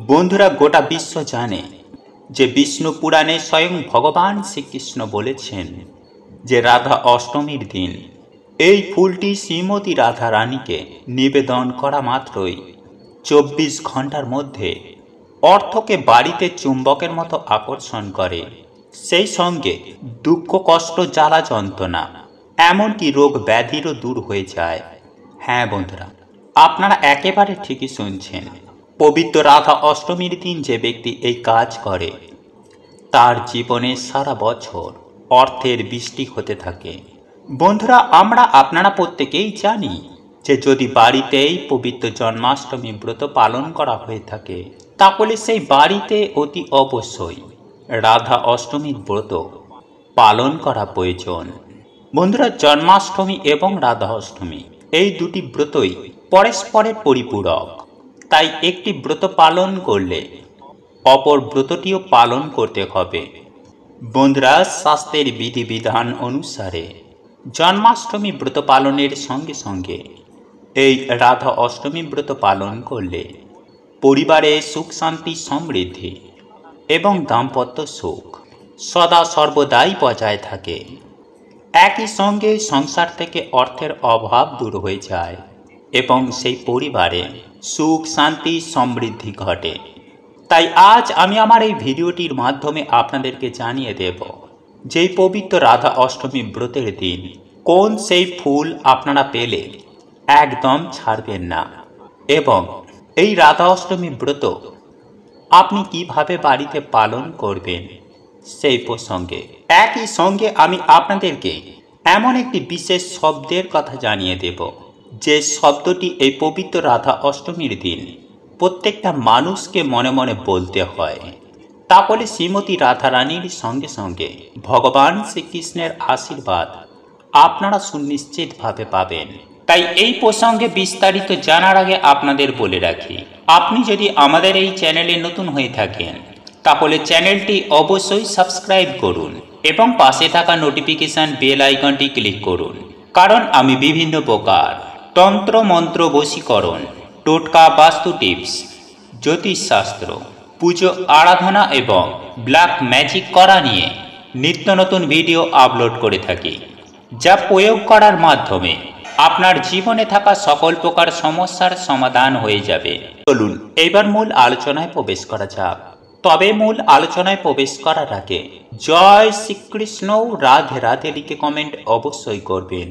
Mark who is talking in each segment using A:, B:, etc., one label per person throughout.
A: বন্ধুরা, গোটা বিশ্ব জানে যে বিষ্ণু পুরাণে স্বয়ং ভগবান শ্রীকৃষ্ণ বলেছেন যে রাধা অষ্টমীর দিন এই ফুলটি শ্রীমতী রাধা রানীকে নিবেদন করা মাত্রই 24 ঘন্টার মধ্যে অর্থকে বাড়িতে চুম্বকের মতো আকর্ষণ করে। সেই সঙ্গে দুঃখ, কষ্ট, জ্বালা, যন্ত্রণা, এমনকি রোগ ব্যাধিরও দূর হয়ে যায়। হ্যাঁ বন্ধুরা, আপনারা একেবারে ঠিকই শুনছেন। পবিত্র রাধা অষ্টমীর দিন যে ব্যক্তি এই কাজ করে তার জীবনে সারা বছর অর্থের বৃষ্টি হতে থাকে। বন্ধুরা, আপনারা প্রত্যেকেই জানি যে যদি বাড়িতেই পবিত্র জন্মাষ্টমী ব্রত পালন করা হয়ে থাকে তাহলে সেই বাড়িতে অতি অবশ্যই রাধা অষ্টমীর ব্রত পালন করা প্রয়োজন। বন্ধুরা, জন্মাষ্টমী এবং রাধা অষ্টমী এই দুটি ব্রতই পরস্পরের পরিপূরক, তাই একটি ব্রত পালন করলে অপর ব্রতটিও পালন করতে হবে। বন্ধুরা, শাস্ত্রের বিধিবিধান অনুসারে জন্মাষ্টমী ব্রত পালনের সঙ্গে সঙ্গে এই রাধা অষ্টমী ব্রত পালন করলে পরিবারে সুখ, শান্তি, সমৃদ্ধি এবং দাম্পত্য সুখ সদা সর্বদাই বজায় থাকে। একই সঙ্গে সংসার থেকে অর্থের অভাব দূর হয়ে যায় এবং সেই পরিবারে সুখ, শান্তি, সমৃদ্ধি ঘটে। তাই আজ আমি আমার এই ভিডিওটির মাধ্যমে আপনাদেরকে জানিয়ে দেব যে পবিত্র রাধা অষ্টমী ব্রতের দিন কোন সেই ফুল আপনারা পেলে একদম ছাড়বেন না, এবং এই রাধা অষ্টমী ব্রত আপনি কিভাবে বাড়িতে পালন করবেন সেই প্রসঙ্গে। একই সঙ্গে আমি আপনাদেরকে এমন একটি বিশেষ শব্দের কথা জানিয়ে দেব যে শব্দটি এই পবিত্র রাধা অষ্টমীর দিন প্রত্যেকটা মানুষকে মনে মনে বলতে হয়। তাহলে শ্রীমতী রাধা রানীর সঙ্গে সঙ্গে ভগবান শ্রীকৃষ্ণের আশীর্বাদ আপনারা সুনিশ্চিতভাবে পাবেন। তাই এই প্রসঙ্গে বিস্তারিত জানার আগে আপনাদের বলে রাখি, আপনি যদি আমাদের এই চ্যানেলে নতুন হয়ে থাকেন তাহলে চ্যানেলটি অবশ্যই সাবস্ক্রাইব করুন এবং পাশে থাকা নোটিফিকেশন বেল আইকনটি ক্লিক করুন, কারণ আমি বিভিন্ন প্রকার তন্ত্র, মন্ত্র, বশীকরণ, টোটকা, বাস্তু টিপস, জ্যোতিষশাস্ত্র, পুজো, আরাধনা এবং ব্ল্যাক ম্যাজিক করা নিয়ে নিত্য নতুন ভিডিও আপলোড করে থাকি, যা প্রয়োগ করার মাধ্যমে আপনার জীবনে থাকা সকল প্রকার সমস্যার সমাধান হয়ে যাবে। চলুন এবার মূল আলোচনায় প্রবেশ করা যাক। তবে মূল আলোচনায় প্রবেশ করার আগে জয় শ্রীকৃষ্ণ, রাধে রাধে লিখে কমেন্ট অবশ্যই করবেন।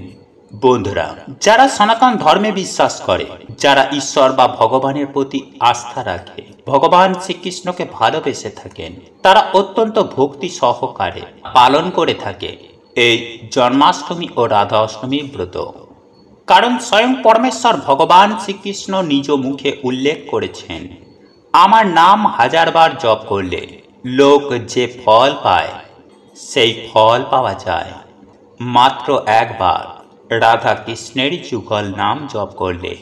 A: বন্ধুরা, যারা সনাতন ধর্মে বিশ্বাস করে, যারা ঈশ্বর বা ভগবানের প্রতি আস্থা রাখে, ভগবান শ্রীকৃষ্ণকে ভালোবেসে থাকেন, তারা অত্যন্ত ভক্তি সহকারে পালন করে থাকে এই জন্মাষ্টমী ও রাধা অষ্টমীর ব্রত। কারণ স্বয়ং পরমেশ্বর ভগবান শ্রীকৃষ্ণ নিজ মুখে উল্লেখ করেছেন, আমার নাম 1000 বার জপ করলে লোক যে ফল পায় সেই ফল পাওয়া যায় মাত্র একবার রাধা কৃষ্ণের যুগল নাম জপ করলে।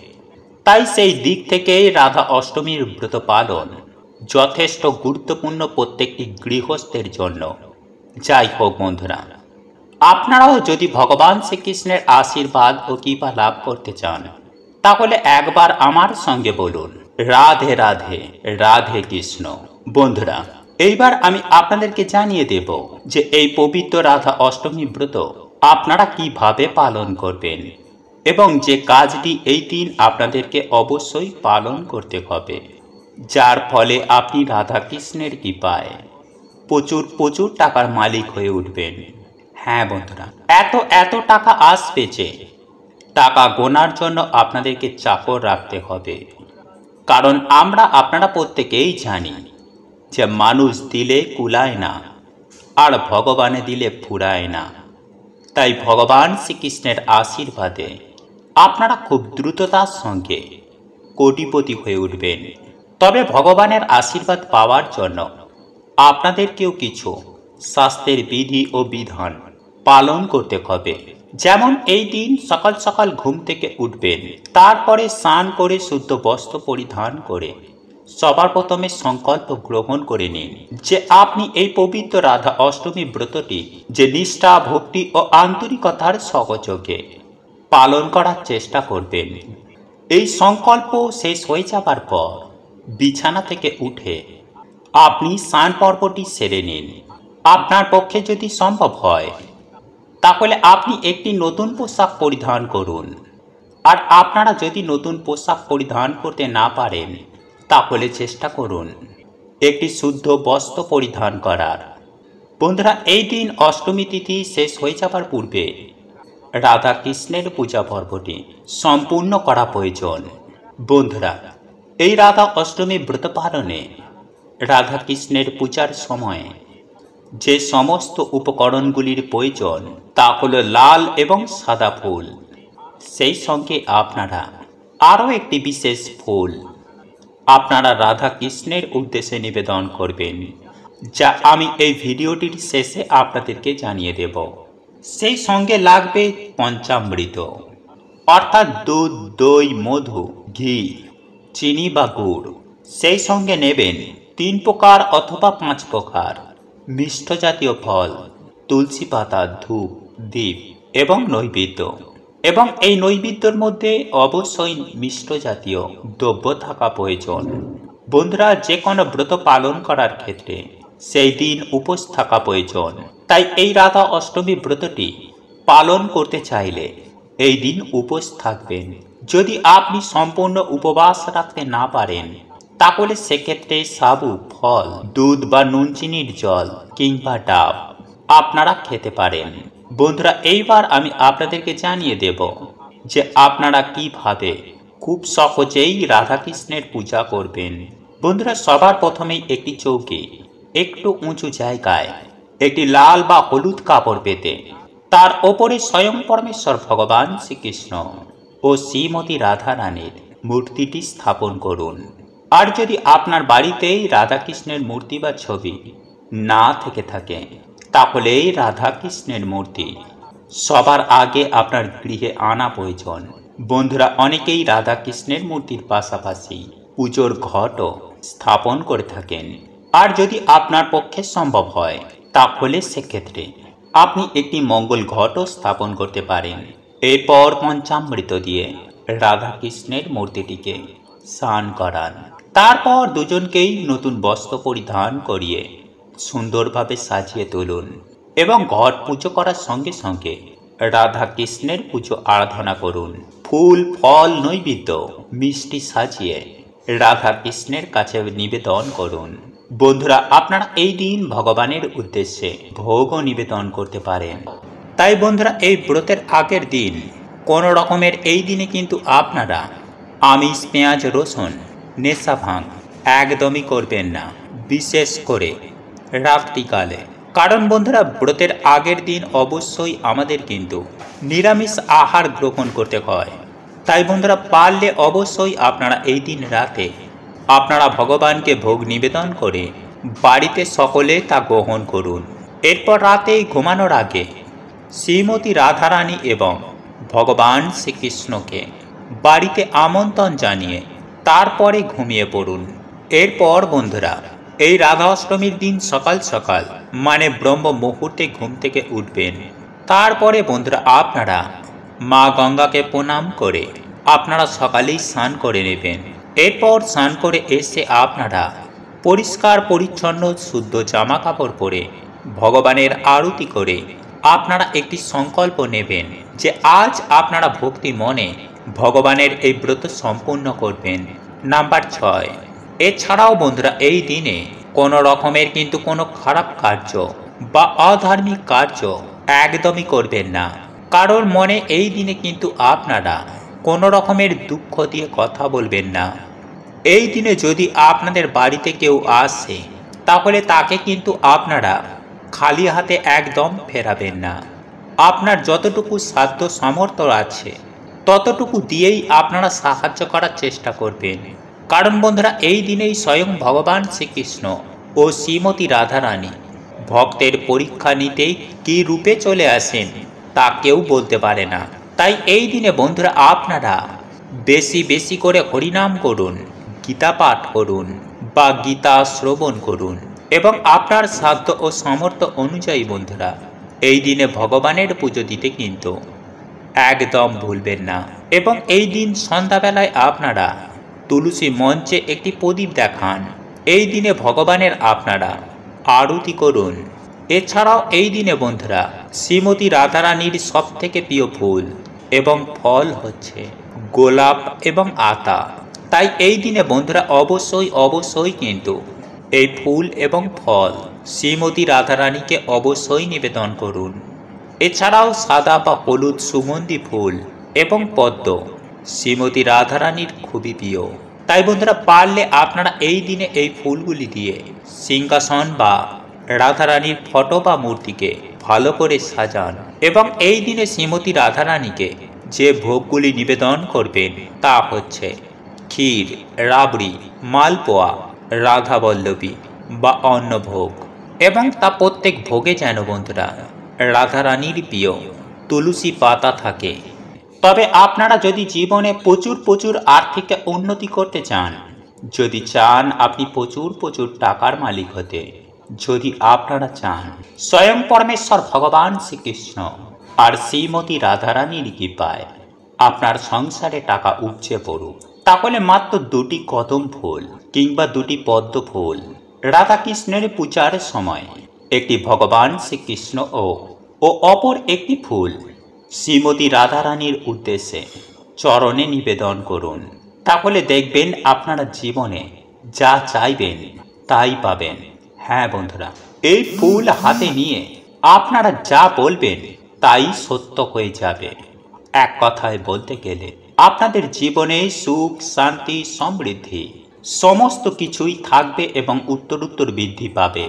A: তাই সেই দিক থেকেই রাধা অষ্টমীর ব্রত পালন যথেষ্ট গুরুত্বপূর্ণ প্রত্যেকটি গৃহস্থের জন্য। যাই হোক বন্ধুরা, আপনারাও যদি ভগবান শ্রীকৃষ্ণের আশীর্বাদ ও কৃপা লাভ করতে চান তাহলে একবার আমার সঙ্গে বলুন, রাধে রাধে, রাধে কৃষ্ণ। বন্ধুরা, এইবার আমি আপনাদেরকে জানিয়ে দেব যে এই পবিত্র রাধা অষ্টমী ব্রত আপনারা কিভাবে পালন করবেন এবং যে কাজটি এই দিন আপনাদেরকে অবশ্যই পালন করতে হবে, যার ফলে আপনি রাধা কৃষ্ণের কৃপায় প্রচুর প্রচুর টাকার মালিক হয়ে উঠবেন। হ্যাঁ বন্ধুরা, এত টাকা আসবে যে টাকা গোনার জন্য আপনাদেরকে চাকর রাখতে হবে। কারণ আপনারা প্রত্যেকেই জানি যে মানুষ দিলে কুলায় না আর ভগবানে দিলে ফুরায় না। তাই ভগবান শ্রীকৃষ্ণের আশীর্বাদে আপনারা খুব দ্রুততার সঙ্গে কোটিপতি হয়ে উঠবেন। তবে ভগবানের আশীর্বাদ পাওয়ার জন্য আপনাদেরকেও কিছু শাস্ত্রের বিধি ও বিধান পালন করতে হবে। যেমন এই দিন সকাল সকাল ঘুম থেকে উঠবেন, তারপরে স্নান করে শুদ্ধ বস্ত্র পরিধান করে সবার প্রথমে সংকল্প গ্রহণ করে নিন যে আপনি এই পবিত্র রাধা অষ্টমী ব্রতটি যে নিষ্ঠা, ভক্তি ও আন্তরিকতার সহযোগে পালন করার চেষ্টা করবেন। এই সংকল্প শেষ হয়ে যাবার পর বিছানা থেকে উঠে আপনি স্নান পর্বটি সেরে নিন। আপনার পক্ষে যদি সম্ভব হয় তাহলে আপনি একটি নতুন পোশাক পরিধান করুন। আর আপনারা যদি নতুন পোশাক পরিধান করতে না পারেন তাহলে চেষ্টা করুন একটি শুদ্ধ বস্ত্র পরিধান করার। বন্ধুরা, এই দিন অষ্টমী তিথি শেষ হয়ে যাবার পূর্বে রাধা কৃষ্ণের পূজা পর্বটি সম্পূর্ণ করা প্রয়োজন। বন্ধুরা, এই রাধা অষ্টমী ব্রত পালনে রাধা কৃষ্ণের পূজার সময়ে যে সমস্ত উপকরণগুলির প্রয়োজন তা হল লাল এবং সাদা ফুল, সেই সঙ্গে আপনারা আরও একটি বিশেষ ফুল আপনারা রাধা কৃষ্ণের উদ্দেশ্যে নিবেদন করবেন, যা আমি এই ভিডিওটির শেষে আপনাদেরকে জানিয়ে দেব। সেই সঙ্গে লাগবে পঞ্চামৃত, অর্থাৎ দুধ, দই, মধু, ঘি, চিনি বা গুড়। সেই সঙ্গে নেবেন 3 প্রকার অথবা 5 প্রকার মিষ্ট জাতীয় ফল, তুলসী পাতা, ধূপ, দীপ এবং নৈবেদ্য। এবং এই নৈবেদ্যের মধ্যে অবশ্যই মিষ্ট জাতীয় দ্রব্য থাকা প্রয়োজন। বন্ধুরা, যে কোনো ব্রত পালন করার ক্ষেত্রে সেই দিন উপোস থাকা প্রয়োজন। তাই এই রাধা অষ্টমী ব্রতটি পালন করতে চাইলে এই দিন উপোস থাকবেন। যদি আপনি সম্পূর্ণ উপবাস রাখতে না পারেন তাহলে সেক্ষেত্রে সাবু, ফল, দুধ বা নুন চিনির জল কিংবা ডাব আপনারা খেতে পারেন। বন্ধুরা, এইবার আমি আপনাদেরকে জানিয়ে দেব যে আপনারা কিভাবে খুব সহজেই রাধাকৃষ্ণের পূজা করবেন। বন্ধুরা, সবার প্রথমেই একটি চৌকি একটু উঁচু জায়গায় একটি লাল বা হলুদ কাপড় পেতে তার ওপরে স্বয়ং পরমেশ্বর ভগবান শ্রীকৃষ্ণ ও শ্রীমতী রাধা রানীর মূর্তিটি স্থাপন করুন। আর যদি আপনার বাড়িতেই রাধাকৃষ্ণের মূর্তি বা ছবি না থেকে থাকে তাহলে রাধাকৃষ্ণের মূর্তি সবার আগে আপনার গৃহে আনা প্রয়োজন। বন্ধুরা, অনেকেই রাধাকৃষ্ণের মূর্তির পাশাপাশি পুজোর ঘটও স্থাপন করে থাকেন। আর যদি আপনার পক্ষে সম্ভব হয় তাহলে সেক্ষেত্রে আপনি একটি মঙ্গল ঘটও স্থাপন করতে পারেন। এরপর পঞ্চামৃত দিয়ে রাধাকৃষ্ণের মূর্তিটিকে স্নান করান। তারপর দুজনকেই নতুন বস্ত্র পরিধান করিয়ে সুন্দরভাবে সাজিয়ে তুলুন এবং ঘট পুজো করার সঙ্গে সঙ্গে রাধাকৃষ্ণের পুজো আরাধনা করুন। ফুল, ফল, নৈবেদ্য, মিষ্টি সাজিয়ে রাধাকৃষ্ণের কাছে নিবেদন করুন। বন্ধুরা, আপনারা এই দিন ভগবানের উদ্দেশ্যে ভোগও নিবেদন করতে পারেন। তাই বন্ধুরা, এই ব্রতের আগের দিন কোনো রকমের এই দিনে কিন্তু আপনারা আমিষ, পেঁয়াজ, রসুন, নেশা, ভাং একদমই করবেন না, বিশেষ করে রাত্রিকালে। কারণ বন্ধুরা, ব্রতের আগের দিন অবশ্যই আমাদের কিন্তু নিরামিষ আহার গ্রহণ করতে হয়। তাই বন্ধুরা, পারলে অবশ্যই আপনারা এই দিন রাতে আপনারা ভগবানকে ভোগ নিবেদন করে বাড়িতে সকলে তা গ্রহণ করুন। এরপর রাতে ঘুমানোর আগে শ্রীমতী রাধারানী এবং ভগবান শ্রীকৃষ্ণকে বাড়িতে আমন্ত্রণ জানিয়ে তারপরে ঘুমিয়ে পড়ুন। এরপর বন্ধুরা, এই রাধা অষ্টমীর দিন সকাল সকাল মানে ব্রহ্ম মুহূর্তে ঘুম থেকে উঠবেন। তারপরে বন্ধুরা, আপনারা মা গঙ্গাকে প্রণাম করে আপনারা সকালেই স্নান করে নেবেন। এরপর স্নান করে এসে আপনারা পরিষ্কার পরিচ্ছন্ন শুদ্ধ জামা কাপড় পরে ভগবানের আরতি করে আপনারা একটি সংকল্প নেবেন যে আজ আপনারা ভক্তি মনে ভগবানের এই ব্রত সম্পূর্ণ করবেন। নাম্বার 6, এছাড়াও বন্ধুরা, এই দিনে কোনো রকমের কিন্তু কোনো খারাপ কার্য বা অধার্মিক কার্য একদমই করবেন না। কারোর মনে এই দিনে কিন্তু আপনারা কোনো রকমের দুঃখ দিয়ে কথা বলবেন না। এই দিনে যদি আপনাদের বাড়িতে কেউ আসে তাহলে তাকে কিন্তু আপনারা খালি হাতে একদম ফেরাবেন না। আপনার যতটুকু সাধ্য সামর্থ্য আছে ততটুকু দিয়েই আপনারা সাহায্য করার চেষ্টা করবেন। কারণ বন্ধুরা, এই দিনেই স্বয়ং ভগবান শ্রীকৃষ্ণ ও শ্রীমতী রাধারানী ভক্তের পরীক্ষা নিতেই কী রূপে চলে আসেন তা কেউ বলতে পারে না। তাই এই দিনে বন্ধুরা, আপনারা বেশি বেশি করে হরিনাম করুন, গীতা পাঠ করুন বা গীতা শ্রবণ করুন এবং আপনার সাধ্য ও সামর্থ্য অনুযায়ী বন্ধুরা এই দিনে ভগবানের পুজো দিতে কিন্তু একদম ভুলবেন না। এবং এই দিন সন্ধ্যাবেলায় আপনারা তুলসী মঞ্চে একটি প্রদীপ দেখান। এই দিনে ভগবানের আপনারা আরতি করুন। এছাড়াও এই দিনে বন্ধুরা শ্রীমতী রাধারানীর সব থেকে প্রিয় ফুল এবং ফল হচ্ছে গোলাপ এবং আতা। তাই এই দিনে বন্ধুরা অবশ্যই কিন্তু এই ফুল এবং ফল শ্রীমতী রাধারানীকে অবশ্যই নিবেদন করুন। এছাড়াও সাদা বা হলুদ সুগন্ধি ফুল এবং পদ্ম শ্রীমতী রাধারানীর খুবই প্রিয়। তাই বন্ধুরা পারলে আপনারা এই দিনে এই ফুলগুলি দিয়ে সিংহাসন বা রাধারানীর ফটো বা মূর্তিকে ভালো করে সাজান এবং এই দিনে শ্রীমতী রাধারানীকে যে ভোগগুলি নিবেদন করবেন তা হচ্ছে ক্ষীর, রাবড়ি, মালপোয়া, রাধাবল্লভী বা অন্নভোগ, এবং তা প্রত্যেক ভোগে যেন বন্ধুরা রাধারানীর প্রিয় তুলসী পাতা থাকে। তবে আপনারা যদি জীবনে প্রচুর আর্থিক উন্নতি করতে চান, যদি চান আপনি প্রচুর টাকার মালিক হতে, যদি আপনারা চান স্বয়ং পরমেশ্বর ভগবান শ্রীকৃষ্ণ আর শ্রীমতী রাধারানীর কৃপায় আপনার সংসারে টাকা উপচে পড়ুক, তাহলে মাত্র 2টি কদম ফুল কিংবা 2টি পদ্ম ফুল রাধাকৃষ্ণের পূজার সময় একটি ভগবান শ্রীকৃষ্ণ ও অপর একটি ফুল শ্রীমতী রাধারানীর উদ্দেশ্যে চরণে নিবেদন করুন। তাহলে দেখবেন আপনারা জীবনে যা চাইবেন তাই পাবেন। হ্যাঁ বন্ধুরা, এই ফুল হাতে নিয়ে আপনারা যা বলবেন তাই সত্য হয়ে যাবে। এক কথায় বলতে গেলে আপনাদের জীবনে সুখ, শান্তি, সমৃদ্ধি সমস্ত কিছুই থাকবে এবং উত্তরোত্তর বৃদ্ধি পাবে।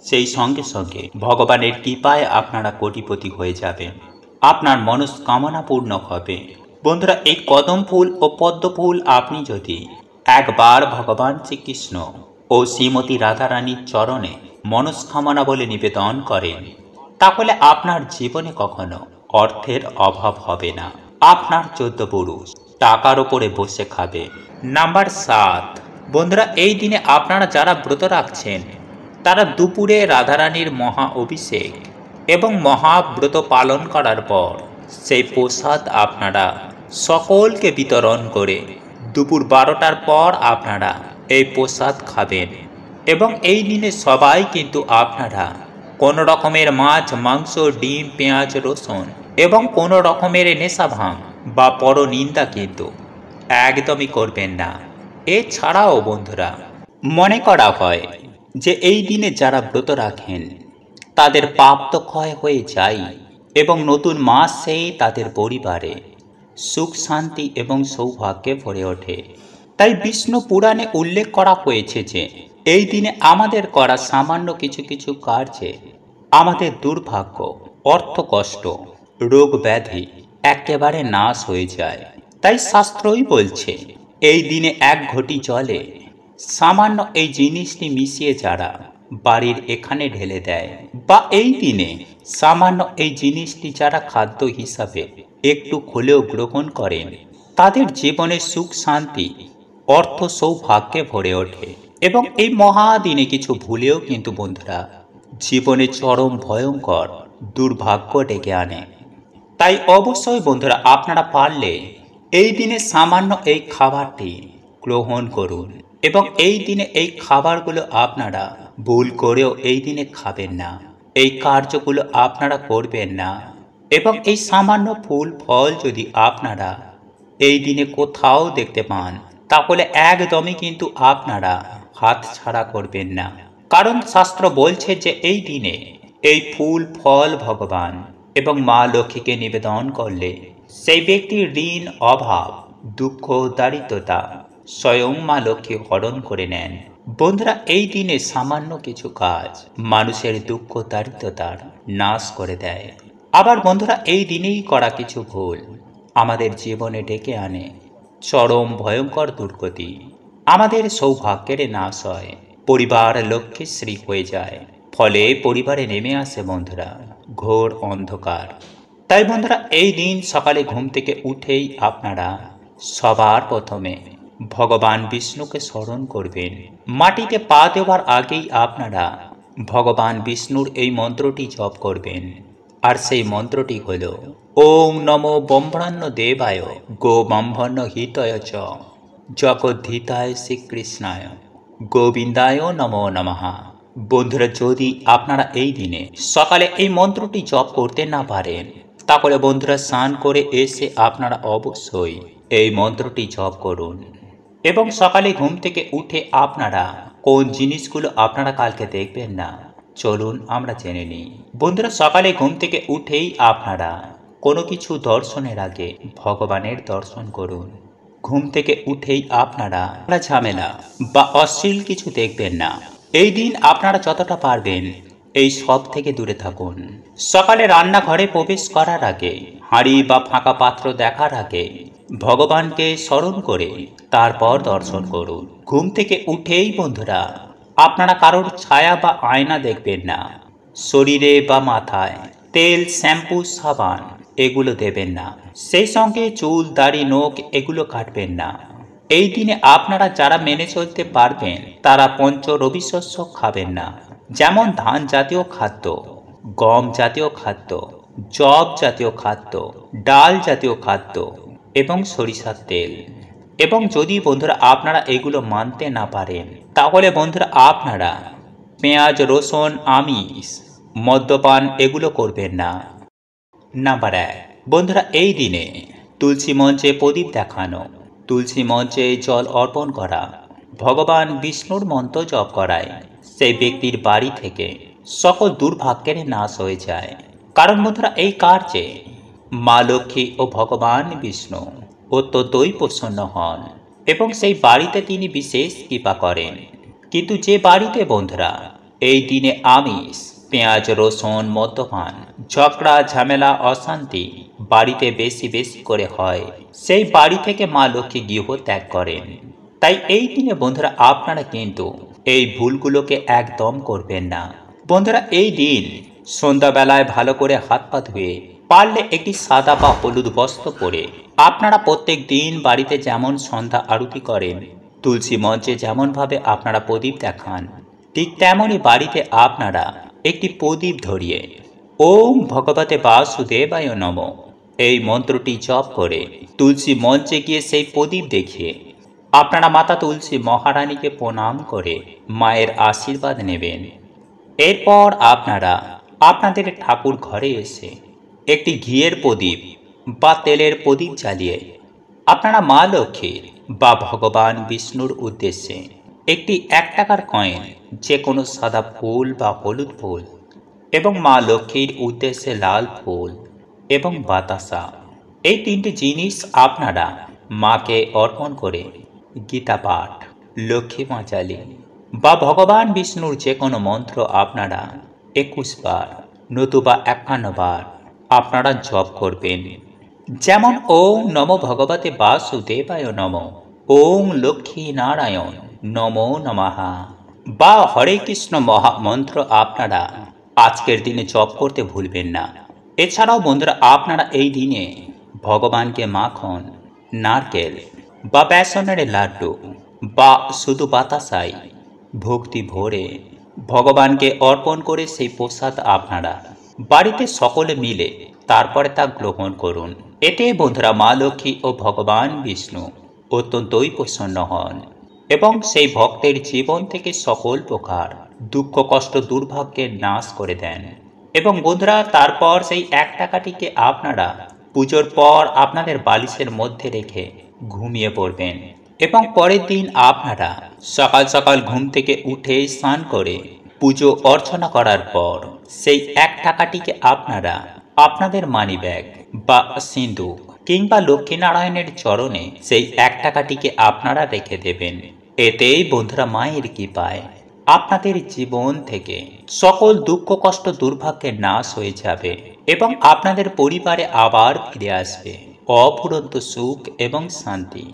A: সেই সঙ্গে সঙ্গে ভগবানের কৃপায় আপনারা কোটিপতি হয়ে যাবেন, আপনার মনস্কামনা পূর্ণ হবে। বন্ধুরা, এই কদম ফুল ও পদ্ম ফুল আপনি যদি একবার ভগবান শ্রীকৃষ্ণ ও শ্রীমতী রাধারানীর চরণে মনস্কামনা বলে নিবেদন করেন, তাহলে আপনার জীবনে কখনো অর্থের অভাব হবে না। আপনার 14 পুরুষ টাকার ওপরে বসে খাবে। নাম্বার 7, বন্ধুরা এই দিনে আপনারা যারা ব্রত রাখছেন তারা দুপুরে রাধারানীর মহা অভিষেক এবং মহাব্রত পালন করার পর সেই প্রসাদ আপনারা সকলকে বিতরণ করে দুপুর 12টার পর আপনারা এই প্রসাদ খাবেন। এবং এই দিনে সবাই কিন্তু আপনারা কোনো রকমের মাছ, মাংস, ডিম, পেঁয়াজ, রসুন এবং কোনো রকমের নেশা ভাঙ বা পরনিন্দা কিন্তু একদমই করবেন না। এছাড়াও বন্ধুরা মনে করা হয় যে এই দিনে যারা ব্রত রাখেন তাদের পাপ তো ক্ষয় হয়ে যায় এবং নতুন মাসে তাদের পরিবারে সুখ, শান্তি এবং সৌভাগ্যে ভরে ওঠে। তাই বিষ্ণু পুরাণে উল্লেখ করা হয়েছে যে এই দিনে আমাদের করা সামান্য কিছু কার্যে আমাদের দুর্ভাগ্য, অর্থ কষ্ট, রোগ ব্যাধি একেবারে নাশ হয়ে যায়। তাই শাস্ত্রই বলছে এই দিনে 1 ঘটি জলে সামান্য এই জিনিসটি মিশিয়ে যারা বাড়ির এখানে ঢেলে দেয় বা এই দিনে সামান্য এই জিনিসটি যারা খাদ্য হিসাবে একটু হলেও গ্রহণ করেন, তাদের জীবনে সুখ, শান্তি, অর্থ, সৌভাগ্যে ভরে ওঠে। এবং এই মহাদিনে কিছু ভুলেও কিন্তু বন্ধুরা জীবনে চরম ভয়ঙ্কর দুর্ভাগ্য ডেকে আনে। তাই অবশ্যই বন্ধুরা আপনারা পারলে এই দিনে সামান্য এই খাবারটি গ্রহণ করুন এবং এই দিনে এই খাবারগুলো আপনারা ভুল করেও এই দিনে খাবেন না, এই কার্যগুলো আপনারা করবেন না। এবং এই সামান্য ফুল ফল যদি আপনারা এই দিনে কোথাও দেখতে পান, তাহলে একদমই কিন্তু আপনারা হাত ছাড়া করবেন না। কারণ শাস্ত্র বলছে যে এই দিনে এই ফুল ফল ভগবান এবং মা লক্ষ্মীকে নিবেদন করলে সেই ব্যক্তির ঋণ, অভাব, দুঃখ, দারিদ্রতা স্বয়ং মা লক্ষ্মী হরণ করে নেন। বন্ধুরা এই দিনে সামান্য কিছু কাজ মানুষের দুঃখ, দারিদ্রতার নাশ করে দেয়। আবার বন্ধুরা এই দিনেই করা কিছু ভুল আমাদের জীবনে ডেকে আনে চরম ভয়ঙ্কর দুর্গতি। আমাদের সৌভাগ্যের নাশ হয়, পরিবার লক্ষ্মীশ্রী হয়ে যায়, ফলে পরিবারে নেমে আসে বন্ধুরা ঘোর অন্ধকার। তাই বন্ধুরা এই দিন সকালে ঘুম থেকে উঠেই আপনারা সবার প্রথমে ভগবান বিষ্ণুকে স্মরণ করবেন। মাটিতে পা দেওয়ার আগেই আপনারা ভগবান বিষ্ণুর এই মন্ত্রটি জপ করবেন। আর সেই মন্ত্রটি হল ওং নমো ব্রহ্মণ্য দেবায় গো ব্রহ্মণ্য হিতয় চ জগদ্ধিতায় শ্রীকৃষ্ণায় গোবিন্দায় নমো নমঃ। বন্ধুরা, যদি আপনারা এই দিনে সকালে এই মন্ত্রটি জপ করতে না পারেন, তাহলে বন্ধুরা স্নান করে এসে আপনারা অবশ্যই এই মন্ত্রটি জপ করুন। এবং সকালে ঘুম থেকে উঠে আপনারা কোন জিনিসগুলো আপনারা কালকে দেখবেন না, চলুন আমরা জেনে নিই। বন্ধুরা, সকালে ঘুম থেকে উঠেই আপনারা কোনো কিছু দর্শনের আগে ভগবানের দর্শন করুন। ঘুম থেকে উঠেই আপনারা ঝামেলা বা অশ্লীল কিছু দেখবেন না। এই দিন আপনারা যতটা পারবেন এই সব থেকে দূরে থাকুন। সকালে রান্নাঘরে প্রবেশ করার আগে, হাঁড়ি বা ফাঁকা পাত্র দেখার আগে ভগবানকে স্মরণ করে তারপর দর্শন করুন। ঘুম থেকে উঠেই বন্ধুরা আপনারা কারোর ছায়া বা আয়না দেখবেন না। শরীরে বা মাথায় তেল, শ্যাম্পু, সাবান এগুলো দেবেন না। সেই সঙ্গে চুল, দাড়ি, নখ এগুলো কাটবেন না। এই দিনে আপনারা যারা মেনে চলতে পারবেন তারা পঞ্চ রবি শস্য খাবেন না, যেমন ধান জাতীয় খাদ্য, গম জাতীয় খাদ্য, যব জাতীয় খাদ্য, ডাল জাতীয় খাদ্য এবং সরিষার তেল। এবং যদি বন্ধুরা আপনারা এগুলো মানতে না পারেন, তাহলে বন্ধুরা আপনারা পেঁয়াজ, রসুন, আমিষ, মদ্যপান এগুলো করবেন না। নাম্বার 1, বন্ধুরা এই দিনে তুলসী মঞ্চে প্রদীপ দেখানো, তুলসী মঞ্চে জল অর্পণ করা, ভগবান বিষ্ণুর মন্ত্র জপ করায় সেই ব্যক্তির বাড়ি থেকে সকল দুর্ভাগ্যের নাশ হয়ে যায়। কারণ বন্ধুরা এই কার্যে মা লক্ষ্মী ও ভগবান বিষ্ণু অত্যন্তই প্রসন্ন হন এবং সেই বাড়িতে তিনি বিশেষ কৃপা করেন। কিন্তু যে বাড়িতে বন্ধুরা এই দিনে আমিষ, পেঁয়াজ, রসুন, মদ্যপান, ঝগড়া, ঝামেলা, অশান্তি বাড়িতে বেশি বেশি করে হয়, সেই বাড়ি থেকে মা লক্ষ্মী গৃহ ত্যাগ করেন। তাই এই দিনে বন্ধুরা আপনারা কিন্তু এই ভুলগুলোকে একদম করবেন না। বন্ধুরা এই দিন সন্ধ্যাবেলায় ভালো করে হাত পা ধুয়ে, পারলে একটি সাদা বা হলুদ বস্ত্র পরে আপনারা প্রত্যেক দিন বাড়িতে যেমন সন্ধ্যা আরতি করেন, তুলসী মঞ্চে যেমনভাবে আপনারা প্রদীপ দেখান, ঠিক তেমনই বাড়িতে আপনারা একটি প্রদীপ ধরিয়ে ওম ভগবতে বাসুদেবায় নমঃ এই মন্ত্রটি জপ করে তুলসী মঞ্চে গিয়ে সেই প্রদীপ দেখিয়ে আপনারা মাতা তুলসী মহারানীকে প্রণাম করে মায়ের আশীর্বাদ নেবেন। এরপর আপনারা আপনাদের ঠাকুর ঘরে এসে একটি ঘিয়ের প্রদীপ বা তেলের প্রদীপ জ্বালিয়ে আপনারা মা লক্ষ্মীর বা ভগবান বিষ্ণুর উদ্দেশ্যে একটি 1 টাকার কয়েন, যে কোনো সাদা ফুল বা হলুদ ফুল, এবং মা লক্ষ্মীর উদ্দেশ্যে লাল ফুল এবং বাতাসা, এই 3টি জিনিস আপনারা মাকে অর্পণ করে গীতা পাঠ, লক্ষ্মী পাঁচালী বা ভগবান বিষ্ণুর যে কোনো মন্ত্র আপনারা 21 বার নতুবা 51 বার আপনারা জপ করবেন। যেমন ওম নমো ভগবতে বাসুদেবায় নমঃ, ওম লক্ষ্মী নারায়ণ নমো নমঃ বা হরে কৃষ্ণ মহামন্ত্র আপনারা আজকের দিনে জপ করতে ভুলবেন না। এছাড়াও বন্ধুরা আপনারা এই দিনে ভগবানকে মাখন, নারকেল বা বেসনের লাড্ডু বা শুধু বাতাসাই ভক্তি ভরে ভগবানকে অর্পণ করে সেই প্রসাদ আপনারা বাড়িতে সকলে মিলে তারপরে তা গ্রহণ করুন। এতে বন্ধুরা মা লক্ষ্মী ও ভগবান বিষ্ণু অত্যন্তই প্রসন্ন হন এবং সেই ভক্তের জীবন থেকে সকল প্রকার দুঃখ, কষ্ট, দুর্ভাগ্যের নাশ করে দেন। এবং বন্ধুরা তারপর সেই 1 টাকাটিকে আপনারা পুজোর পর আপনাদের বালিশের মধ্যে রেখে ঘুমিয়ে পড়বেন এবং পরের দিন আপনারা সকাল সকাল ঘুম থেকে উঠে স্নান করে পুজো অর্চনা করার পর সেই 1 টাকাটিকে আপনারা আপনাদের মানি ব্যাগ বা সিন্ধুক কিংবা লক্ষ্মীনারায়ণের চরণে সেই 1 টাকাটিকে আপনারা রেখে দেবেন। এতেই বন্ধুরা মায়ের কৃপায় আপনাদের জীবন থেকে সকল দুঃখ, কষ্ট, দুর্ভাগ্যের নাশ হয়ে যাবে এবং আপনাদের পরিবারে আবার ফিরে আসবে অফুরন্ত সুখ এবং শান্তি।